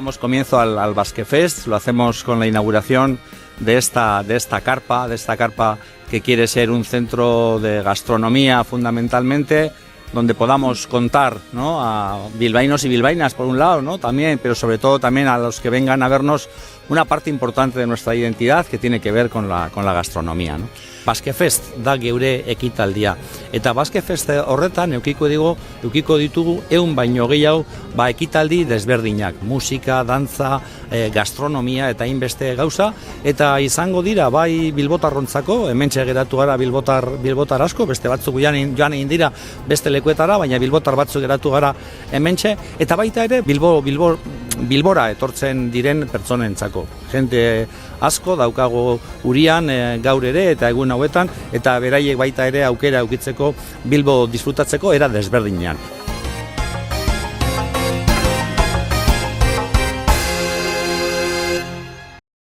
Damos comienzo al Basque Fest, lo hacemos con la inauguración de esta carpa que quiere ser un centro de gastronomía fundamentalmente, donde podamos contar, ¿no?, a bilbaínos y bilbaínas por un lado, ¿no?, también, pero sobre todo también a los que vengan a vernos una parte importante de nuestra identidad que tiene que ver con la gastronomía, ¿no? Basque Fest da geure ekitaldia, eta Basque Fest horretan eukiko ditugu 100 baino gehiago ekitaldi desberdinak, musika, dantza, gastronomia eta hainbeste gauza, eta izango dira bai bilbotarrontzako, hementxe geratu gara bilbotar asko, beste batzuk joan egin dira beste lekuetara, baina bilbotar batzuk geratu gara hementxe, eta baita ere Bilbora etortzen diren pertsonentzako. Jente asko daukago Urian gaur ere eta egun hauetan, eta beraiek baita ere aukera eukitzeko Bilbo disfrutatzeko era desberdinean.